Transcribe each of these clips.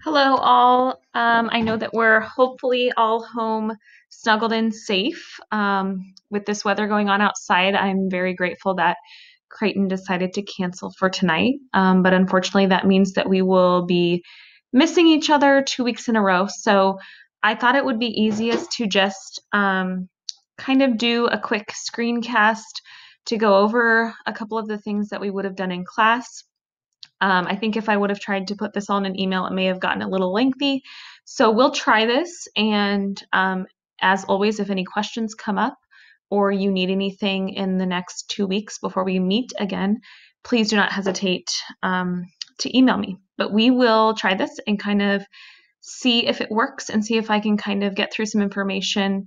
Hello, all. I know that we're hopefully all home, snuggled and safe. With this weather going on outside, I'm very grateful that Creighton decided to cancel for tonight. But unfortunately, that means that we will be missing each other 2 weeks in a row. So I thought it would be easiest to just kind of do a quick screencast to go over a couple of the things that we would have done in class. I think if I would have tried to put this on an email, it may have gotten a little lengthy. So we'll try this. And as always, if any questions come up or you need anything in the next 2 weeks before we meet again, please do not hesitate to email me. But we will try this and kind of see if it works and see if I can kind of get through some information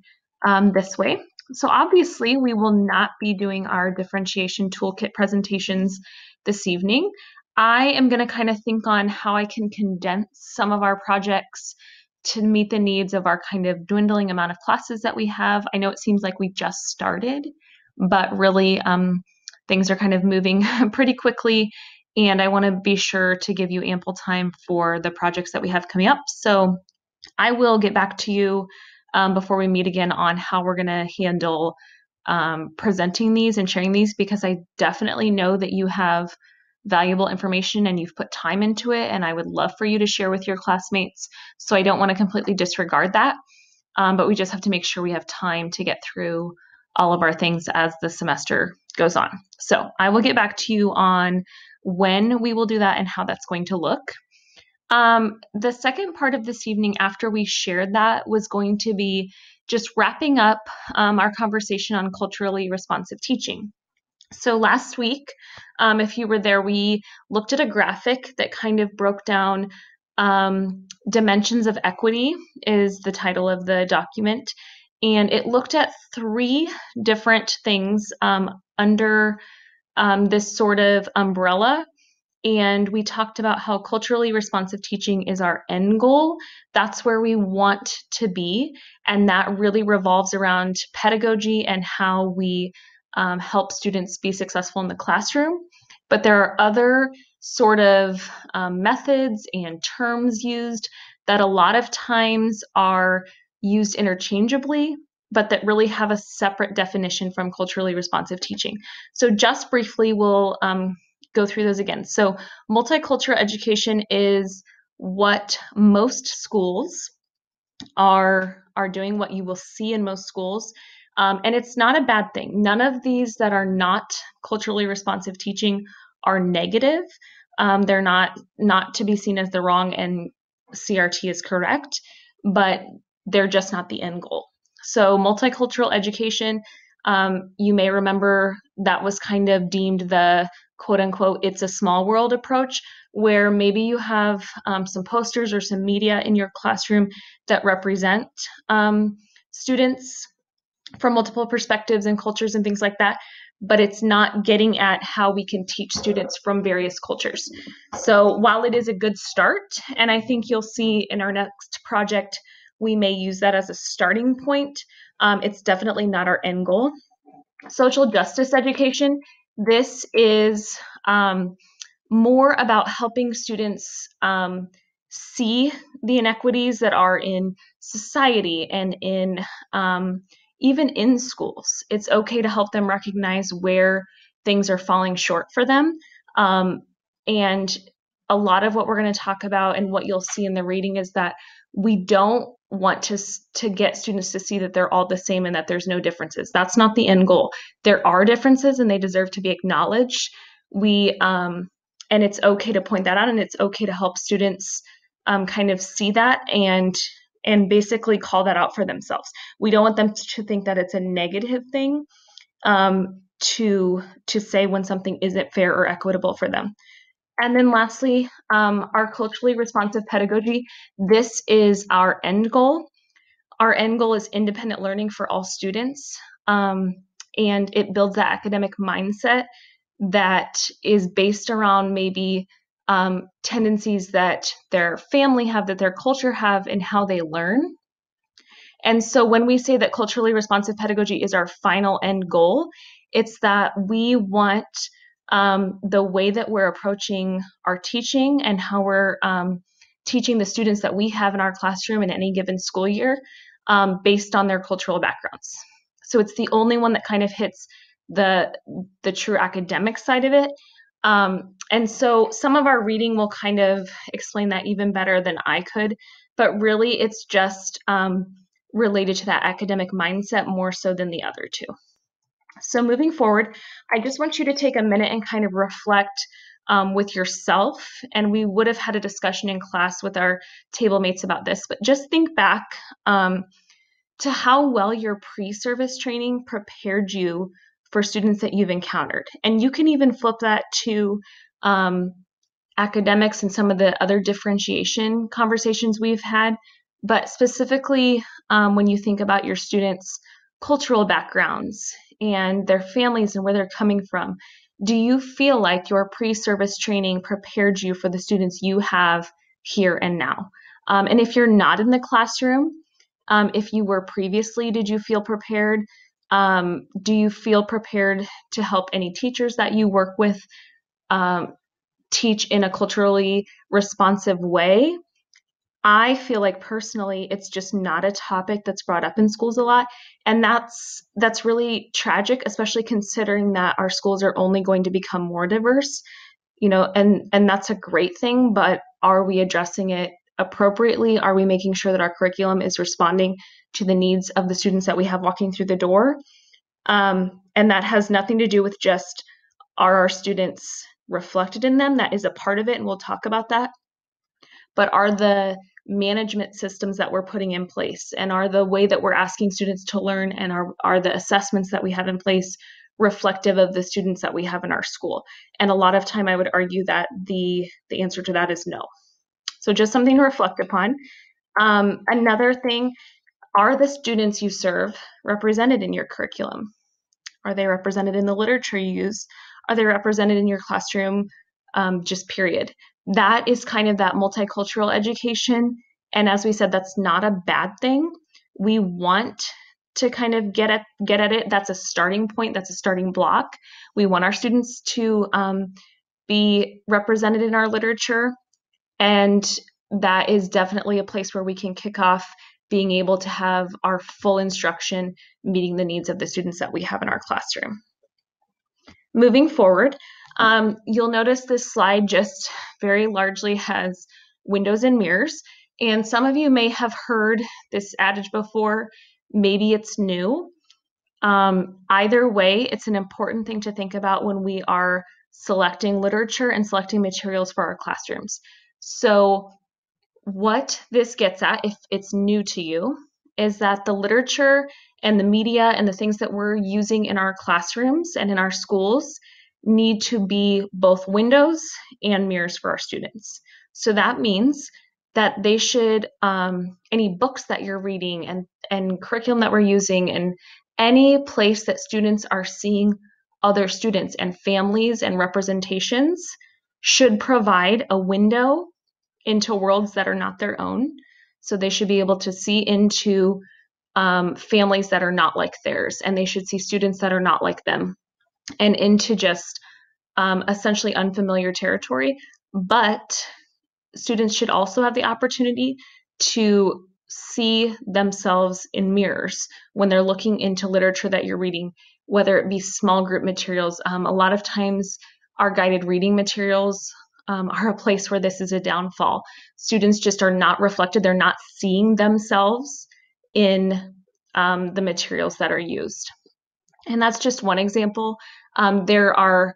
this way. So obviously, we will not be doing our differentiation toolkit presentations this evening. I am going to kind of think on how I can condense some of our projects to meet the needs of our kind of dwindling amount of classes that we have. I know it seems like we just started, but really things are kind of moving pretty quickly, and I want to be sure to give you ample time for the projects that we have coming up. So I will get back to you before we meet again on how we're going to handle presenting these and sharing these, because I definitely know that you have valuable information and you've put time into it, and I would love for you to share with your classmates. So I don't want to completely disregard that, but we just have to make sure we have time to get through all of our things as the semester goes on. So I will get back to you on when we will do that and how that's going to look. The second part of this evening, after we shared that, was going to be just wrapping up our conversation on culturally responsive teaching. So last week, if you were there, we looked at a graphic that kind of broke down dimensions of equity is the title of the document. And it looked at three different things under this sort of umbrella. And we talked about how culturally responsive teaching is our end goal. That's where we want to be. And that really revolves around pedagogy and how we help students be successful in the classroom. But there are other sort of methods and terms used that a lot of times are used interchangeably, but that really have a separate definition from culturally responsive teaching. So just briefly, we'll go through those again. So multicultural education is what most schools are doing, what you will see in most schools. And it's not a bad thing. None of these that are not culturally responsive teaching are negative. They're not to be seen as the wrong, and CRT is correct, but they're just not the end goal. So multicultural education, you may remember that was kind of deemed the quote unquote, it's a small world approach, where maybe you have some posters or some media in your classroom that represent students from multiple perspectives and cultures and things like that, but it's not getting at how we can teach students from various cultures. So while it is a good start, and I think you'll see in our next project, we may use that as a starting point, it's definitely not our end goal. Social justice education, this is more about helping students see the inequities that are in society and in even in schools. It's okay to help them recognize where things are falling short for them. And a lot of what we're going to talk about and what you'll see in the reading is that we don't want to get students to see that they're all the same and that there's no differences. That's not the end goal. There are differences and they deserve to be acknowledged. And it's okay to point that out, and it's okay to help students kind of see that and basically call that out for themselves. We don't want them to think that it's a negative thing to say when something isn't fair or equitable for them. And then lastly, our culturally responsive pedagogy. This is our end goal. Our end goal is independent learning for all students, and it builds that academic mindset that is based around maybe tendencies that their family have, that their culture have, and how they learn. And so when we say that culturally responsive pedagogy is our final end goal, it's that we want the way that we're approaching our teaching and how we're teaching the students that we have in our classroom in any given school year based on their cultural backgrounds. So it's the only one that kind of hits the true academic side of it. And so some of our reading will kind of explain that even better than I could, but really it's just related to that academic mindset more so than the other two. So moving forward, I just want you to take a minute and kind of reflect with yourself. And we would have had a discussion in class with our table mates about this, but just think back to how well your pre-service training prepared you for students that you've encountered. And you can even flip that to academics and some of the other differentiation conversations we've had. But specifically, when you think about your students' cultural backgrounds and their families and where they're coming from, do you feel like your pre-service training prepared you for the students you have here and now? And if you're not in the classroom, if you were previously, did you feel prepared? Do you feel prepared to help any teachers that you work with teach in a culturally responsive way? I feel like personally, it's just not a topic that's brought up in schools a lot. And that's really tragic, especially considering that our schools are only going to become more diverse, and that's a great thing, but are we addressing it appropriately? Are we making sure that our curriculum is responding to the needs of the students that we have walking through the door? And that has nothing to do with just, are our students reflected in them? That is a part of it, and we'll talk about that. But are the management systems that we're putting in place, and are the way that we're asking students to learn, and are the assessments that we have in place reflective of the students that we have in our school? And a lot of time I would argue that the answer to that is no. So just something to reflect upon. Another thing, are the students you serve represented in your curriculum? Are they represented in the literature you use? Are they represented in your classroom? Just period. That is kind of that multicultural education. And as we said, that's not a bad thing. We want to kind of get at it. That's a starting point. That's a starting block. We want our students to be represented in our literature. And that is definitely a place where we can kick off being able to have our full instruction meeting the needs of the students that we have in our classroom. Moving forward, you'll notice this slide just very largely has windows and mirrors. And some of you may have heard this adage before. Maybe it's new. Either way, it's an important thing to think about when we are selecting literature and selecting materials for our classrooms. So what this gets at, if it's new to you, is that the literature and the media and the things that we're using in our classrooms and in our schools need to be both windows and mirrors for our students. So that means that they should, any books that you're reading and curriculum that we're using, and any place that students are seeing other students and families and representations, should provide a window into worlds that are not their own. So they should be able to see into families that are not like theirs, and they should see students that are not like them, and into just essentially unfamiliar territory. But students should also have the opportunity to see themselves in mirrors when they're looking into literature that you're reading, whether it be small group materials. A lot of times our guided reading materials are a place where this is a downfall. Students just are not reflected. They're not seeing themselves in the materials that are used. And that's just one example. There are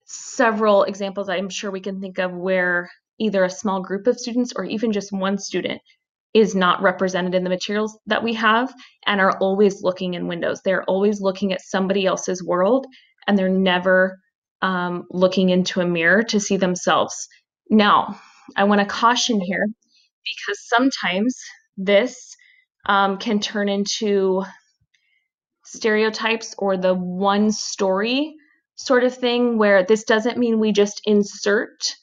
several examples I'm sure we can think of where either a small group of students or even just one student is not represented in the materials that we have and are always looking in windows. They're always looking at somebody else's world, and they're never looking into a mirror to see themselves. Now, I want to caution here, because sometimes this can turn into stereotypes or the one story sort of thing, where this doesn't mean we just insert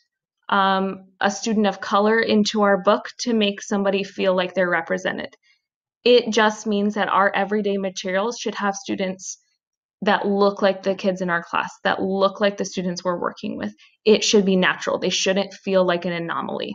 a student of color into our book to make somebody feel like they're represented. It just means that our everyday materials should have students that look like the kids in our class, that look like the students we're working with. It should be natural. They shouldn't feel like an anomaly.